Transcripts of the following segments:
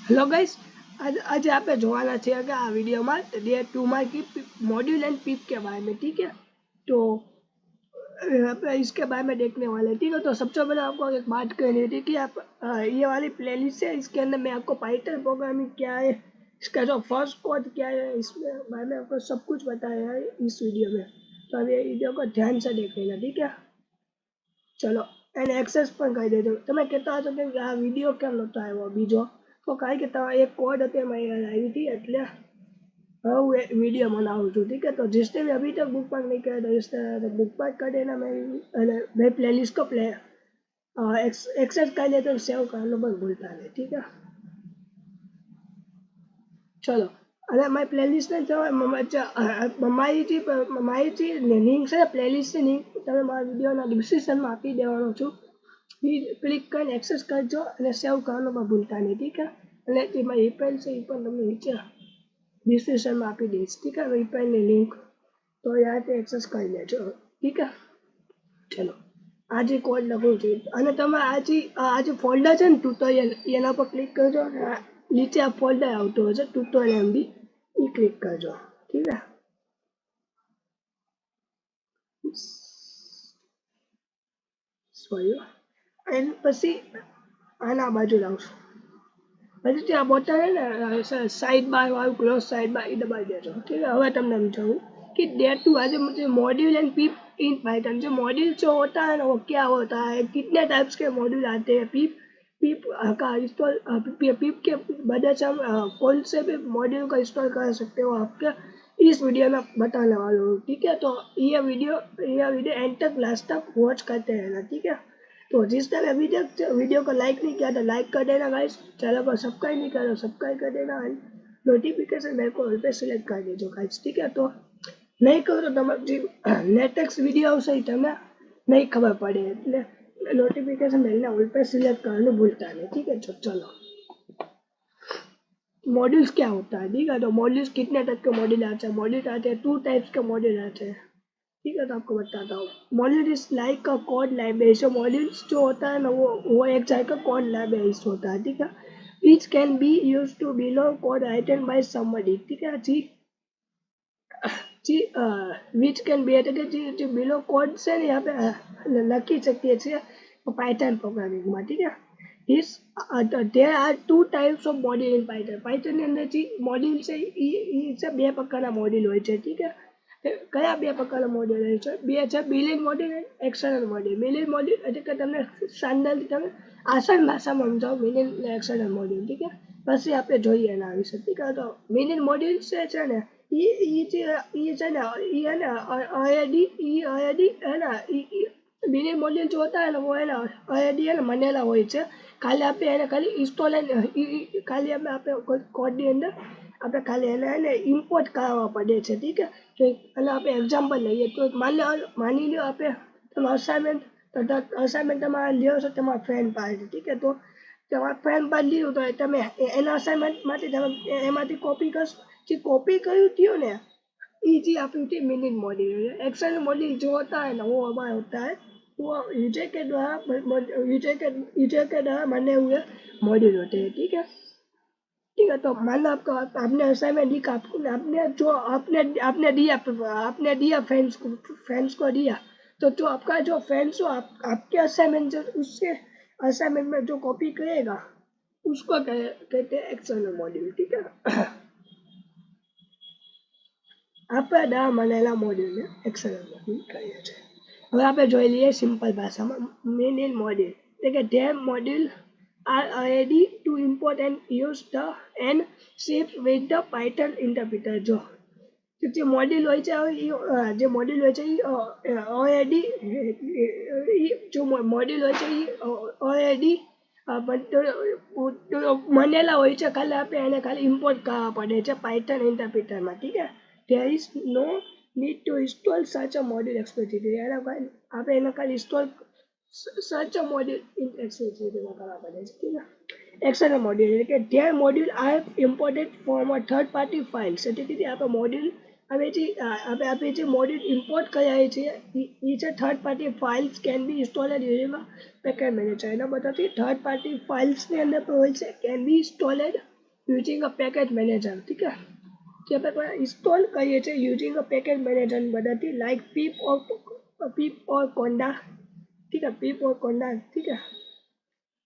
Hello guys, आज आप જોવાના છે કે આ वीडियो में डे 2 में की मॉड्यूल एंड पिप के बारे में। ठीक है, तो इसके बारे में देखने वाले। ठीक है, तो सबसे पहले आपको एक बात करनी थी कि आप ये वाली प्लेलिस्ट है, इसके अंदर मैं आपको पाइथन प्रोग्रामिंग क्या है, इसका जो फर्स्ट कोड क्या है, इसमें बारे में आपको सब कुछ बताया है इस वीडियो में। तो अब ये वीडियो को ध्यान से देख लेना। ठीक है, चलो એને એક્સેસ પણ કરી દેજો। તમે કહેતા હશો કે આ વિડીયો કેમ નહોતો આવ્યો બીજો, તો કારણ કે એક કોડ હતી એમાં આવી હતી, એટલે હવે હું वीडियो बनाऊँ છું। ठीक है, तो जिसने भी अभी तक बुक मार्क नहीं किया तो इस तरह बुक मार्क कर देना। मैं प्लेलिस्ट को एक्सेस कर लेते तो सेव करना પણ ભૂલતા નહીં। ठीक है, चलो અને મારી પ્લેલિસ્ટ ને મારી જે લિંક છે પ્લેલિસ્ટની લિંક તમે મારા વિડીયોના ડિસ્ક્રિપ્શનમાં આપી દેવાનો છું। ક્લિક કરીને એક્સેસ કરજો અને સેવ કરવાનું પણ ભૂલતા નહીં। ઠીક છે, અને જે મારી ઈમેલ છે એ પણ તમને નીચે ડિસ્ક્રિપ્શનમાં આપી દઈશ। ઠીક છે, ઈમેલની લિંક તો યાદ एक्सेस કરી લેજો। ઠીક છે, ચલો આજે કોડ લખું છું અને તમે આજે ફોલ્ડર છે ને ટ્યુટોરિયલ એના પર ક્લિક કરજો અને નીચે આ ફોલ્ડર આવતું હશે ટ્યુટોરિયલ એમબી, એ ક્લિક કરજો। ઠીક છે, સોરી, અને પછી આના બાજુ લાવશું। પછી ત્યાં બોટલ है ને સાइड बार वाला क्लोज साइड बार ये दबा देજો। ठीक है, હવે તમને समझाऊँ कि डे 2 आज मुझे module and pip in Python. जो मॉड्यूल जो होता है ना वो क्या होता है, कितने टाइप्स के मॉड्यूल आते हैं, पिप पिप का इंस्टॉल पिप के वजह से हम कौन से भी मॉड्यूल का इंस्टॉल कर सकते हो आपके इस वीडियो में बताने वाला हूँ। ठीक है, तो ये वीडियो एंड तक लास्ट तक वॉच करते रहना। ठीक है, तो जिसने अभी तक वीडियो को लाइक नहीं किया तो लाइक कर देना गाइस, चैनल को सब्सक्राइब नहीं करो सब्सक्राइब कर देना, नोटिफिकेशन मेरे को ऑल पे सिलेक्ट कर देजो गाइस। ठीक है, तो नहीं करो तो તમારી નેક્સ્ટ વિડીયો આવશે એ તમને नहीं खबर पड़े, એટલે નોટિફિકેશન મેલને ऑल पे सिलेक्ट करना भूलता नहीं। ठीक है, तो चलो मॉड्यूल्स क्या होता है। ठीक है, तो मॉड्यूल्स कितने टाइप के मॉड्यूल आते हैं, मॉड्यूल आते हैं 2 टाइप्स के मॉड्यूल आते हैं। ठीक है, तो आपको बताता हूँ। Module is like a code library. जो मॉड्यूल्स जो होता है ना वो एक टाइप का कोड लाइब्रेरी होता है। ठीक है, which can be use to belong code written by somebody. ठीक है जी जी, विच कैन बी जी बिलो कोड से यहाँ पे लखी सकती है पाइथन प्रोग्रामिंग में। ठीक है, इस there are 2 types of module in python। python ની અંદર જે મોડ્યુલ છે એ બે પ્રકારના મોડ્યુલ હોય છે। ઠીક છે, કયા બે પ્રકારના મોડ્યુલ હોય છે, બે છે બિલિયન મોડ્યુલ અને એક્સટર્નલ મોડ્યુલ। બિલિયન મોડ્યુલ એટલે કે તમને સામાન્ય તમે આસાન ભાષામાં સમજાવો બિલિયન અને એક્સટર્નલ મોડ્યુલ। ઠીક છે, પછી આપણે જોઈએ એના વિશે। ઠીક છે, તો બિલિયન મોડ્યુલ છે ને એ છે ને ऑलरेडी है ना बिलियन मॉड्यूल जो होता है ना वो है ना ऑलरेडी है ना बनेला હોય છે। ખાલી આપણે એને ખાલી ઇન્સ્ટોલ ખાલી આપણે કોડ ની અંદર આપણે ખાલી એને ઇમ્પોર્ટ કરવા પડે છે। ઠીક છે, તો અને આપણે એક્ઝામ્પલ લઈએ તો માની લો આપણે તમે અસાઇનમેન્ટ તમારે લ્યો છો તમારા ફ્રેન્ડ પાસે। ઠીક છે, તો તમારા ફ્રેન્ડ પાસે લીધું તો તમે એના અસાઇનમેન્ટમાંથી તમે એમાંથી कॉपी કરશો। જે कॉपी કર્યું થયું ने जी आपकी होती है मिनिट मॉड्यूल। एक्सटर्नल मॉड्यूल जो होता है ना वो हमारा होता है वो यूजर के द्वारा बने हुए मॉड्यूल होते हैं। ठीक है, ठीक है, तो मान लो आपका आपने असाइनमेंट लिखा, आपने दिया फ्रेंड्स को दिया, तो जो आपका जो फ्रेंड्स हो आपके असाइनमेंट जो उससे असाइनमेंट में जो कॉपी करेगा उसको कहते हैं एक्सटर्नल मॉड्यूल। ठीक है, આપણે દા બનેલા મોડ્યુલને એક્સટર્નલ મોડ્યુલ કહીએ છીએ। હવે આપણે જોઈ લઈએ સિમ્પલ ભાષામાં મેઇન મોડ્યુલ એટલે કે there module are ready to import and use the and ship with the python interpreter. જો જે મોડ્યુલ હોય છે જે મોડ્યુલ હોય છે એ ઓલરેડી જો મોડ્યુલ હોય છે એ ઓલરેડી બનેલા હોય છે, ખાલી આપણે એને ખાલી ઇમ્પોર્ટ કરવા પડે છે પાયથન ઇન્ટરપ્રિટરમાં। ઠીક છે, there is no need to install such a module explicitly। આપણે એના ખાલી install such a module explicitly કરવા પડે છે। ઠીક છે, external module એટલે કે their module are imported from a third party files। એટલે કે આપણે મોડ્યુલ આપણે જે મોડ્યુલ ઇમ્પોર્ટ કર્યા છે એ છે third party files can be installed using package manager. એના બધાથી થર્ડ પાર્ટી ફાઇલ્સની અંદર પણ હોય છે can be installed using a package manager, ठीक है। જે આપણે ઇન્સ્ટોલ કરીએ છીએ યુઝિંગ અ પેકેજ મેનેજર મદદથી લાઈક પીપ ઓર કોન્ડા, ठीक है, पीप और कोंडा, ठीक है।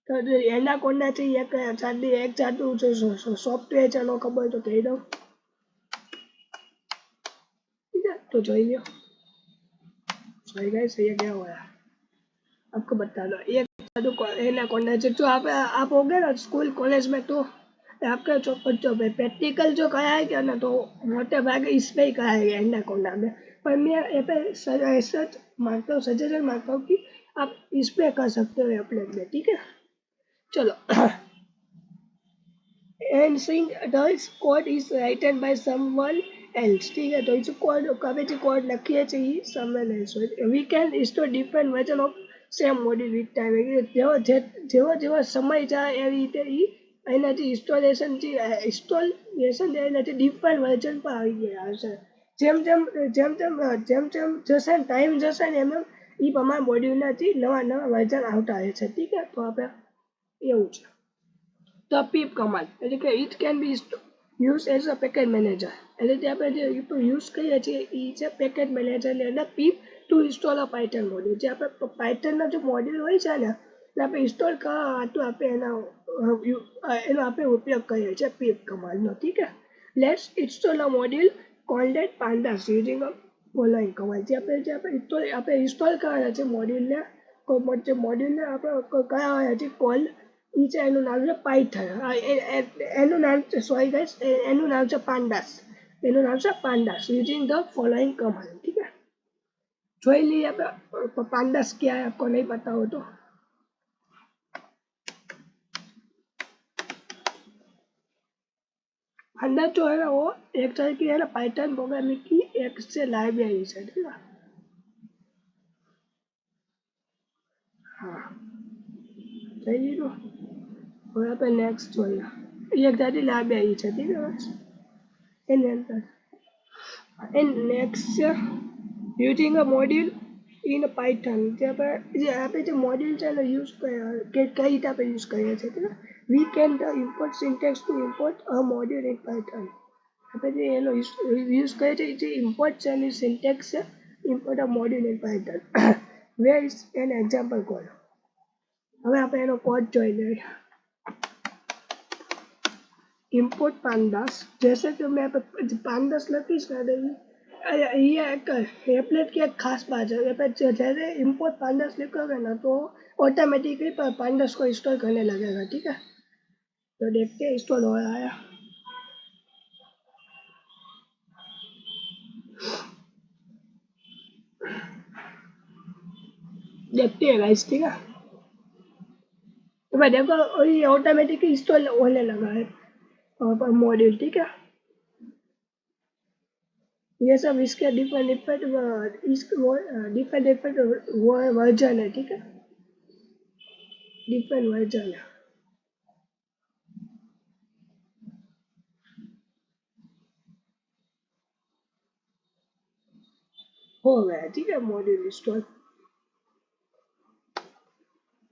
तो जो एंडा कोंडा છે એક જાતનું સોફ્ટવેર છે એનો ખબર તો કહી દઉં, ठीक है। तो જોઈ लो, सही गाइस, ये क्या हुआ है आपको बता दो। एक जादू एंडा कोंडा છે जो आप हो गए ना स्कूल कॉलेज में, तो आपका जो प्रैक्टिकल जो कराएगा ना तो मोटे भागे इस पे ही कराएगा एंडा कोंडा में। पर मैं ये पे ऐसा मानता हूँ, सजेशन मानता हूँ कि आप इस पे कर सकते हो एप्लेट में, ठीक है। चलो, and saying this code is written by someone else, ठीक है। तो इस कोड कभी जो कोड લખીએ છીએ એ someone else હોય। we can install different version of same module with time, જેવો સમય જાય એ રીતે એનાથી ઇન્સ્ટોલેશન એનાથી ડિફરન્ટ વર્ઝન પર આવી ગયા હશે। જેમ જશે ટાઈમ જશે ને એમ એ પ્રમાણે મોડ્યુલનાથી નવા વર્ઝન આવતા રહે છે, ठीक है। તો આપણે એવું છે। The pip command, એટલે કે it can be used as a package manager, એટલે કે આપણે જે યુઝ કરીએ છીએ એ છે પેકેજ મેનેજરની અંદર pip to install a python module। જે આપણે પાયથનના જે મોડ્યુલ હોય છે ને એટલે આપણે ઇન્સ્ટોલ કરવા હતું આપણે એનો આપણે ઉપયોગ કરીએ છીએ pip કમાન્ડનો, ठीक है। Let's install a module called pandas using a following command। જે આપણે ઇન્સ્ટોલ કરવાના છે મોડ્યુલને આપણે કયા છે કોલ नीचे એનું નામ છે પાયથન, એનું નામ છે સોરી ગાઈસ, એનું નામ છે પાન્ડાસ યુઝિંગ ધ ફોલોइंग कमांड, ठीक है। જોઈ લઈએ આપણે पांडास क्या है, आपको नहीं पता हो तो पांडास जो है ना वो एक तरह की है ना पाइथन प्रोग्रामिंग की एक से लाइब्रेरी है, ठीक है। हाँ, જોઈ લીધું। હવે આપણે નેક્સ્ટ જોઈએ, એક જાતિ લાઇબ્રેરી છે, ठीक है। એની અંદર and next using a module in Python, જે આપણે જે મોડ્યુલ છે એનો યુઝ કઈ રીતે આપણે યુઝ કરીએ છીએ, ठीक है। we can the import syntax to import a module in Python, આપણે જે એનો યુઝ કરીએ છીએ જે import છે એની સિન્ટેક્સ છે import a module in Python where is an example code। હવે આપણે એનો કોડ જોઈ લઈએ। import pandas, जैसे कि मैं pandas લખીશ ને ये एप्लेट की एक खास बात है, जैसे import pandas लिखोगे ना तो ऑटोमेटिकली pandas को इंस्टॉल करने लगेगा, ठीक है। तो देखते हैं इंस्टॉल हो रहा है, देखते हैं गाइस, ठीक है। तो भाई देखो ये ऑटोमेटिकली इंस्टॉल होने लगा है मॉड्यूल, ठीक है। ये सब इसके डिफरेंट वर्जन है, ठीक है, डिफरेंट वर्जन है। हो गया, ठीक है, मॉड्यूल इंस्टॉल।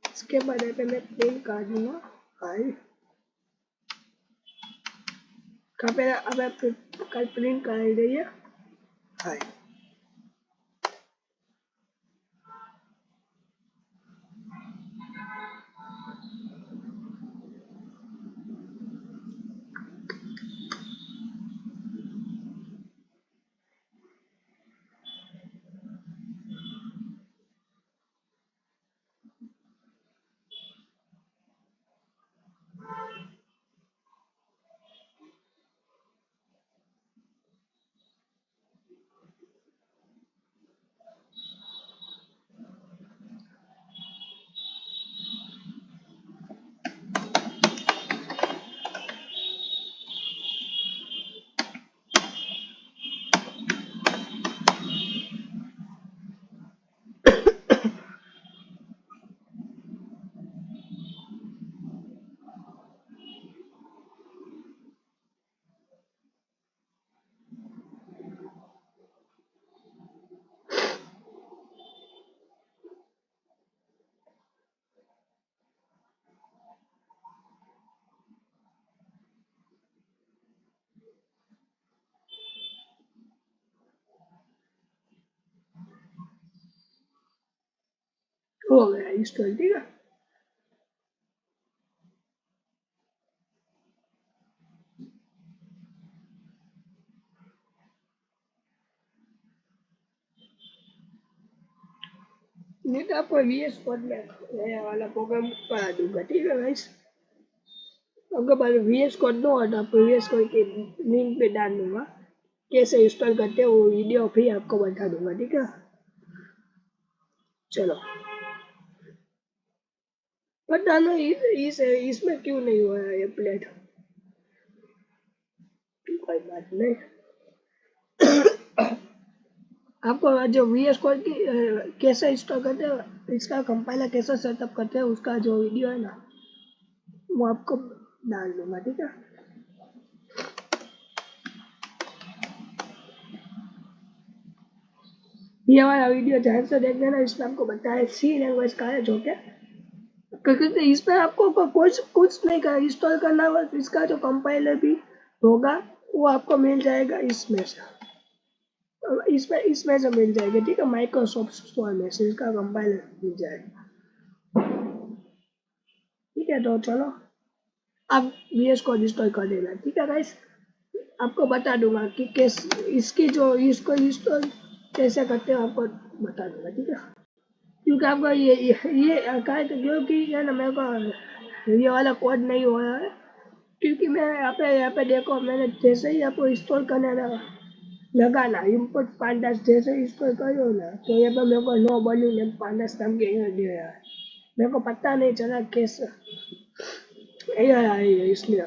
इसके बाद मैं प्रिंट कर दूंगा, हाई अब कल प्रिंट कर रही है, हाई। हो गया इंस्टॉल। ठीक है, नहीं तो आपको VS कोड में नया वाला प्रोग्राम बना दूंगा। ठीक है गाइस, आपके पास VS कोड ना हो तो आपको VS कोड की लिंक पे डाल दूंगा, कैसे इंस्टॉल करते हैं वो वीडियो भी आपको बता दूंगा। ठीक है, चलो। पता नहीं इसमें क्यों नहीं हुआ है ये प्लेट, कोई बात नहीं। आपको जो VS कोड की कैसे इंस्टॉल करते हैं, इसका कंपाइलर कैसे सेटअप करते हैं, उसका जो वीडियो है ना वो आपको डाल दूंगा। ठीक है, ये वाला वीडियो ध्यान से देख लेना, इसमें आपको बताया सी लैंग्वेज का है, जो कि क्योंकि इसमें आपको कुछ कुछ नहीं कर इंस्टॉल करना, बस इसका जो कंपाइलर भी होगा वो आपको मिल जाएगा इसमें से, इसमें से मिल जाएगा। ठीक है, माइक्रोसॉफ्ट स्टोर में से इसका कंपाइलर मिल जाएगा। ठीक है, तो चलो अब VS कोड इंस्टॉल कर देना। ठीक है गाइस, आपको बता दूंगा कि कैस इसकी जो इसको इंस्टॉल कैसे करते हैं, आपको बता दूंगा। ठीक है, क्योंकि आपको ये कहा क्योंकि है ना, मेरे को ये वाला कोड नहीं हुआ है, क्योंकि मैं यहाँ पे देखो, मैंने जैसे ही आपको इंस्टॉल करने लगाना इम्पोर्ट पांडास जैसे इंस्टॉल करो ना, तो ये पर मेरे को नो बनी ने पांडास नाम के दिया है, मेरे को पता नहीं चला कैसे इसलिए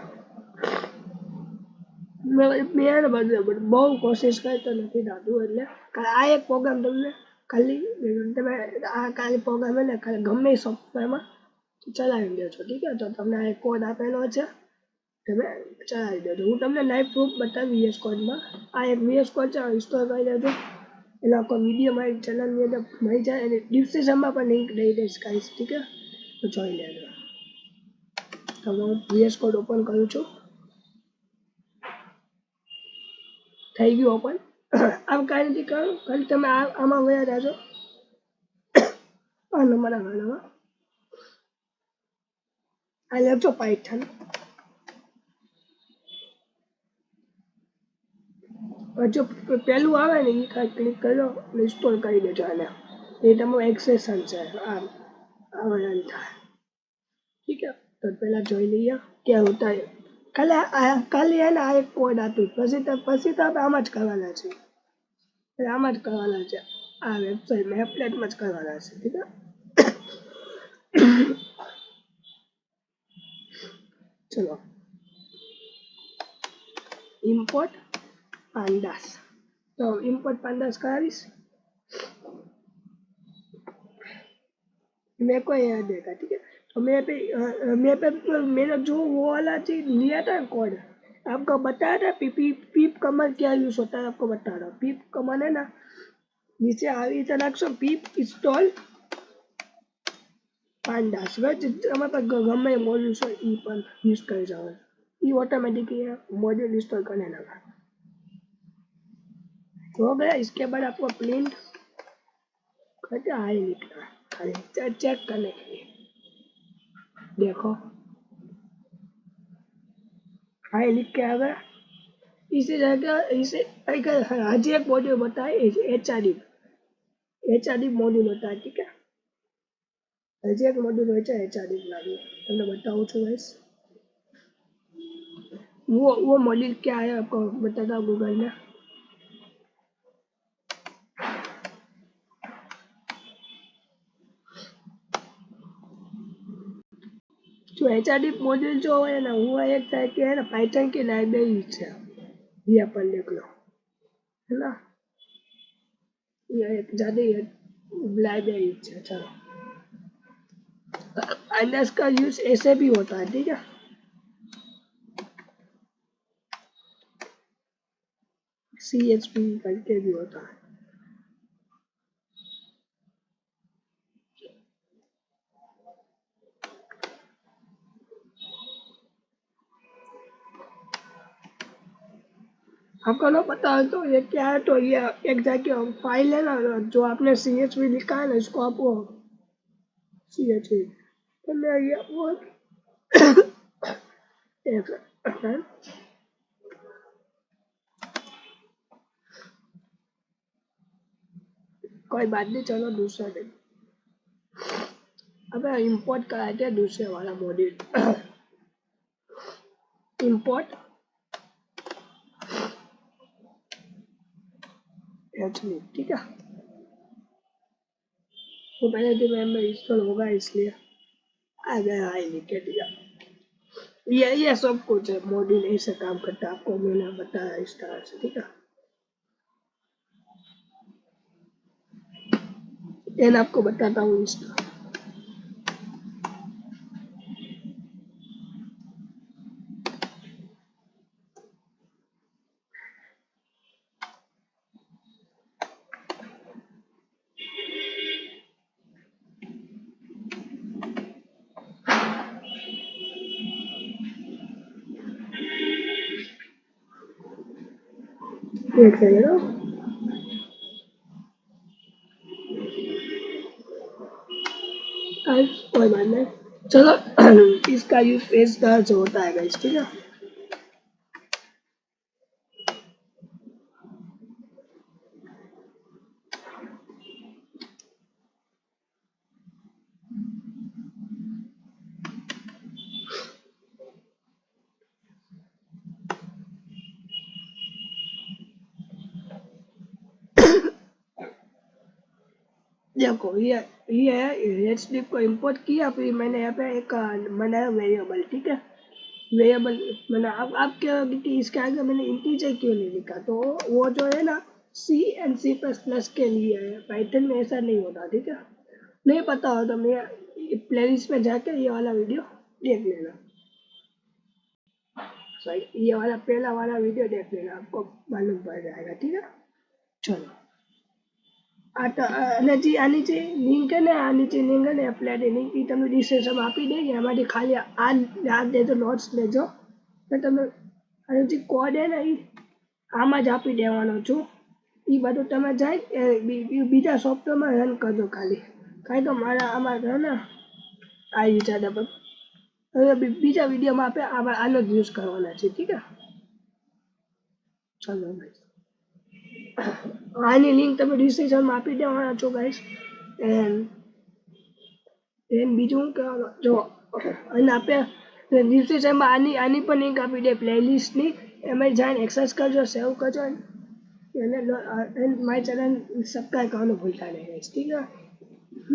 મેં બહુ કોશિશ કરી તો નથી થતું, એટલે આ એક પ્રોગ્રામ તમને ખાલી તમે આ ખાલી પ્રોગ્રામ એટલે ખાલી ગમે સોફ્ટવેરમાં ચલાવી દો છો। ઠીક છે, તો તમને આ કોડ આપેલો છે, તમે ચલાવી દેજો। હું તમને લાઈવ પ્રૂફ બતાવી VS કોડમાં, આ એક VS કોડ છે, ઇન્સ્ટોલ કરી દેજો, એનો આખો વિડીયો મારી ચેનલની અંદર મળી જાય, અને ડિસ્ક્રિપ્શનમાં પણ લિંક દઈ દઈશ ગાઈસ। ઠીક છે, તો જોઈ લેજો। તો હું VS કોડ ઓપન કરું છું, થઈ ગયું ઓપન। આમ કાંઈ નથી કરવાનું, ખાલી તમે આમાં વયા જાજો, આ નંબરના ખાનામાં આ લખજો પાયથન, જો પેલું આવે ને એ કાંઈ ક્લિક કરો, ઇન્સ્ટોલ કરી દેજો આને, ये તમારું एक्सेशन છે, આ રન થાય। ठीक है, तो पहला જોઈ લઈએ क्या होता है। ખાલી है ना આ એક કોડ આપી, પછી તો આપણે આમ જ કરવાના છે, આમ જ કરવાના છે, આ વેબસાઇટમાં એપ્લેટમાં જ કરવાના છે। ठीक है, चलो इम्पोर्ट पांडास, तो इम्पोर्ट पांडास करावीश, मेरे को याद देगा। ठीक है, तो मैंने जो वो वाला चीज लिया था कोड, आपको बताया था पीप कमांड क्या यूज होता है, आपको बता रहा हूँ। पीप कमांड है ना, नीचे આવી રીતે નાખશો પીપ ઇન્સ્ટોલ પાન્ડાસ, हमारे पास गमे मॉड्यूल्स हो ई पर यूज कर जाओ, ये ऑटोमेटिकली मॉड्यूल इंस्टॉल करने लगा। हो गया, इसके बाद आपको प्रिंट करके हाई लिखना, खाली चेक करने के लिए, देखो हाई लिख के आ गया। इसी जगह इसे आज एक मॉड्यूल बताए HRD मॉड्यूल होता है। ठीक है, हजी एक मॉड्यूल हो HRD लागे, તમને बताऊँ છું गाइस, वो मॉड्यूल क्या है आपको बताता हूँ गूगल में। जो HRD मॉड्यूल जो है ना, वो एक तरह के है ना पाइथन की लाइब्रेरी है, ये अपन देख लो, है ना, ये एक ज़्यादा लाइब्रेरी है। चलो, पांडास का यूज ऐसे भी होता है। ठीक है, CHP करके भी होता है। आपको ना पता है तो ये क्या है, तो ये एक जगह फाइल है ना, जो आपने CHP लिखा है ना, इसको आपको CH તમે અહીંયા एक सेकंड कोई बात नहीं, चलो दूसरा दिन अब इंपोर्ट कराते हैं दूसरे वाला मॉड्यूल इंपोर्ट एक्चुअली ठीक है, वो पहले दिन में इंस्टॉल होगा इसलिए आ गया है लिखे दिया। ये सब कुछ है, मॉड्यूल ऐसे काम करता है, आपको मैंने बताया इस तरह से ठीक है। एंड आपको बताता हूँ इसका एक सेकंड कोई बात नहीं, चलो इसका यूज इस तरह से होता है गाइस ठीक है। देखो ये एचडीएफ को इंपोर्ट किया, फिर मैंने यहाँ पे एक बनाया वेरिएबल ठीक है। वेरिएबल मैंने अब आप क्या कि इसके आगे मैंने इंटीजर क्यों नहीं लिखा, तो वो जो है ना सी एंड सी प्लस प्लस के लिए है, पाइथन में ऐसा नहीं होता ठीक है। नहीं पता हो तो मैं प्लेलिस्ट में जाके ये वाला वीडियो देख लेना, सॉरी ये वाला पहला वाला वीडियो देख लेना, आपको मालूम पड़ जाएगा ठीक है। चलो આની જે લિંક है ને આની જે લિંક है ને એપ્લાય લિંક એ તમને ડિસ્ક્રિપ્શન આપી દે, એમાંથી ખાલી આ લેજો નોટ્સ લેજો, તો તમે આનો જે કોડ है ને એ આમાં જ આપી દેવાનો છું, એ બધું તમે જાય બીજા સોફ્ટવેરમાં રન કરજો ખાલી, કાંઈ તો મારા આમાં છે ને આ વિચાર હવે બીજા વિડીયોમાં આપણે આનો જ યુઝ કરવાના છે ઠીક છે। ચલો ભાઈ આની લિંક તમે ડિસ્ક્રિપ્શનમાં આપી દેવાના છો ગાઈસ। એન્ડ બીજું કે જો અને આપણે ડિસ્ક્રિપ્શનમાં આની પણ લિંક આપી દે પ્લેલિસ્ટની, એમાં જઈને એક્સેસ કરજો, સેવ કરજો અને મારી ચેનલ સબસ્ક્રાઈબ કરવાનું ભૂલતા નહીં ગાઈસ ઠીક છે।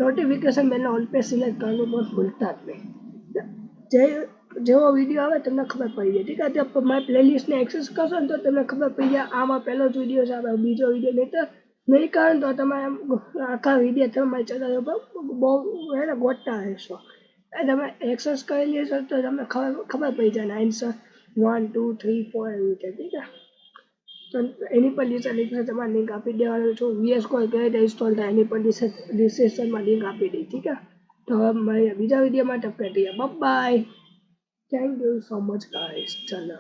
નોટિફિકેશન બેલને ઓલ पे સિલેક્ટ કરવાનું પણ ભૂલતા જ નહીં, જેવો વિડીયો આવે તમને ખબર પડી જાય ઠીક છે। તો મારી પ્લેલિસ્ટને એક્સેસ કરશો ને તો તમને ખબર પડી જાય આમાં પહેલો જ વિડીયો છે, આ બીજો વિડીયો નહીં તો નહીં કારણ તો તમે આખા વિડીયો તમે મારી ચેનલ ઉપર બહુ એને ગોતતા રહેશો, તમે એક્સેસ કરી લેશો તો તમને ખબર પડી જાય આન્સર 1 2 3 4 એવી રીતે ઠીક છે। તો એની પર તમારે લિંક આપી દેવાનું છું, VS Code કઈ રીતે ઇન્સ્ટોલ થાય એની પર ડિસ્ક્રિપ્શનમાં લિંક આપી દઈ ઠીક છે। તો હવે મળીએ બીજા વિડીયોમાં, તબ તક bye, thank you so much guys, ચલો।